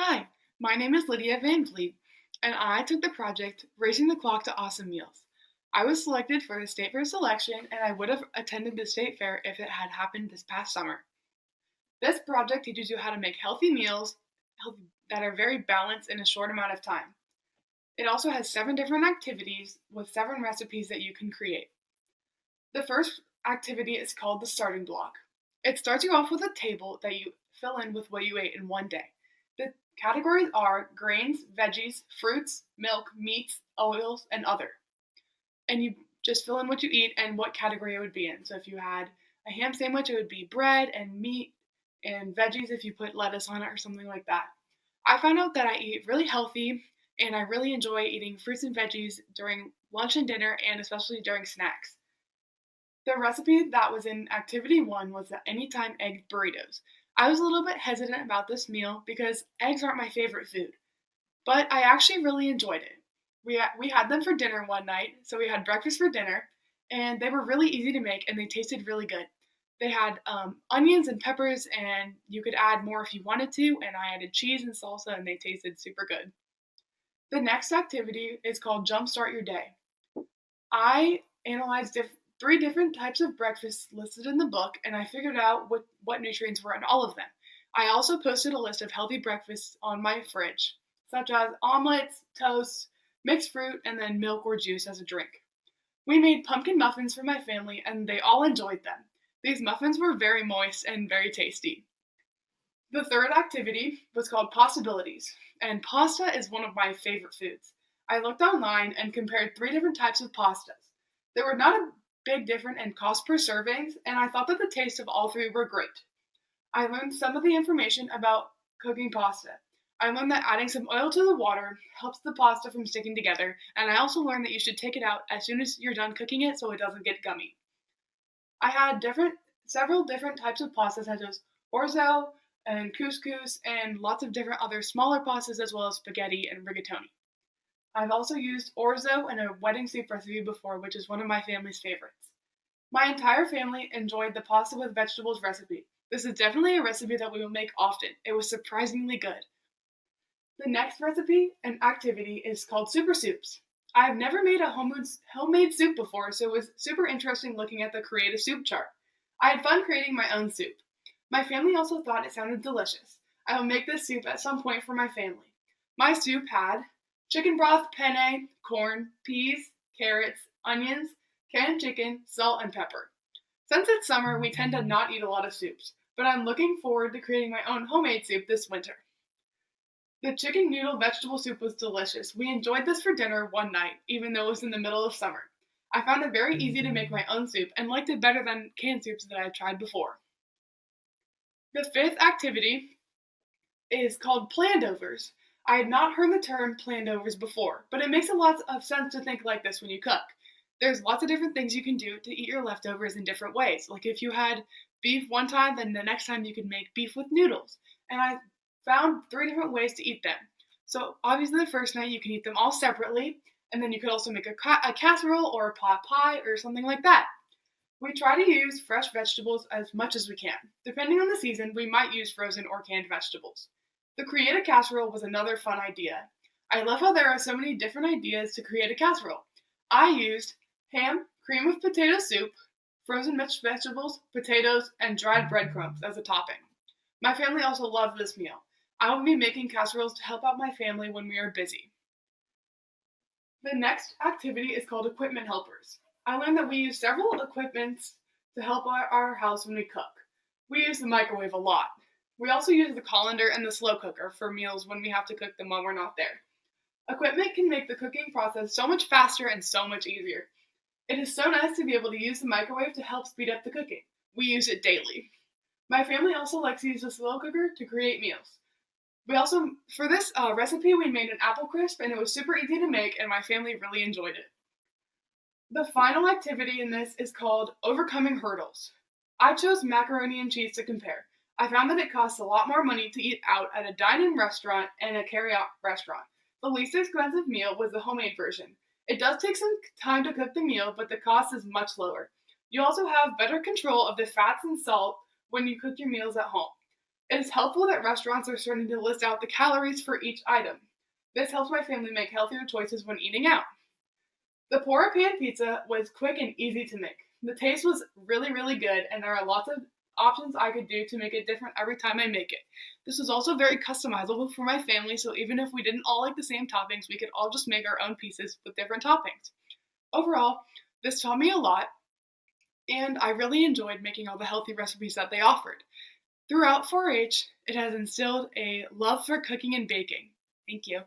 Hi, my name is Lydia Van Vliet, and I took the project Racing the Clock to Awesome Meals. I was selected for the state fair selection, and I would have attended the state fair if it had happened this past summer. This project teaches you how to make healthy meals that are very balanced in a short amount of time. It also has 7 different activities with 7 recipes that you can create. The first activity is called the starting block. It starts you off with a table that you fill in with what you ate in one day. The categories are grains, veggies, fruits, milk, meats, oils, and other. And you just fill in what you eat and what category it would be in. So if you had a ham sandwich, it would be bread and meat and veggies if you put lettuce on it or something like that. I found out that I eat really healthy and I really enjoy eating fruits and veggies during lunch and dinner and especially during snacks. The recipe that was in activity one was the anytime egg burritos. I was a little bit hesitant about this meal because eggs aren't my favorite food, but I actually really enjoyed it. We had them for dinner one night, so we had breakfast for dinner, and they were really easy to make and they tasted really good. They had onions and peppers, and you could add more if you wanted to, and I added cheese and salsa, and they tasted super good. The next activity is called Jumpstart Your Day. I analyzed 3 different types of breakfasts listed in the book, and I figured out what nutrients were in all of them. I also posted a list of healthy breakfasts on my fridge, such as omelets, toast, mixed fruit, and then milk or juice as a drink. We made pumpkin muffins for my family, and they all enjoyed them. These muffins were very moist and very tasty. The third activity was called Possibilities, and pasta is one of my favorite foods. I looked online and compared 3 different types of pastas. There were not a big difference in cost per servings, and I thought that the taste of all 3 were great. I learned some of the information about cooking pasta. I learned that adding some oil to the water helps the pasta from sticking together, and I also learned that you should take it out as soon as you're done cooking it so it doesn't get gummy. I had several different types of pasta such as orzo and couscous and lots of different other smaller pastas as well as spaghetti and rigatoni. I've also used orzo in a wedding soup recipe before, which is one of my family's favorites. My entire family enjoyed the pasta with vegetables recipe. This is definitely a recipe that we will make often. It was surprisingly good. The next recipe and activity is called super soups. I've never made a homemade soup before, so it was super interesting looking at the creative soup chart. I had fun creating my own soup. My family also thought it sounded delicious. I will make this soup at some point for my family. My soup had chicken broth, penne, corn, peas, carrots, onions, canned chicken, salt, and pepper. Since it's summer, we tend to not eat a lot of soups, but I'm looking forward to creating my own homemade soup this winter. The chicken noodle vegetable soup was delicious. We enjoyed this for dinner one night, even though it was in the middle of summer. I found it very easy to make my own soup and liked it better than canned soups that I had tried before. The fifth activity is called plandovers. I had not heard the term plandovers before, but it makes a lot of sense to think like this when you cook. There's lots of different things you can do to eat your leftovers in different ways. Like if you had beef one time, then the next time you could make beef with noodles. And I found 3 different ways to eat them. So obviously the first night you can eat them all separately, and then you could also make a casserole or a pot pie or something like that. We try to use fresh vegetables as much as we can. Depending on the season, we might use frozen or canned vegetables. The create a casserole was another fun idea. I love how there are so many different ideas to create a casserole. I used ham, cream of potato soup, frozen mixed vegetables, potatoes, and dried breadcrumbs as a topping. My family also loved this meal. I will be making casseroles to help out my family when we are busy. The next activity is called equipment helpers. I learned that we use several equipments to help our house when we cook. We use the microwave a lot. We also use the colander and the slow cooker for meals when we have to cook them when we're not there. Equipment can make the cooking process so much faster and so much easier. It is so nice to be able to use the microwave to help speed up the cooking. We use it daily. My family also likes to use the slow cooker to create meals. For this recipe, we made an apple crisp and it was super easy to make and my family really enjoyed it. The final activity in this is called Overcoming Hurdles. I chose macaroni and cheese to compare. I found that it costs a lot more money to eat out at a dine-in restaurant and a carry-out restaurant. The least expensive meal was the homemade version. It does take some time to cook the meal, but the cost is much lower. You also have better control of the fats and salt when you cook your meals at home. It is helpful that restaurants are starting to list out the calories for each item. This helps my family make healthier choices when eating out. The Pora Pan pizza was quick and easy to make. The taste was really, really good, and there are lots of options I could do to make it different every time I make it. This was also very customizable for my family, so even if we didn't all like the same toppings, we could all just make our own pieces with different toppings. Overall, this taught me a lot, and I really enjoyed making all the healthy recipes that they offered. Throughout 4 H, it has instilled a love for cooking and baking. Thank you.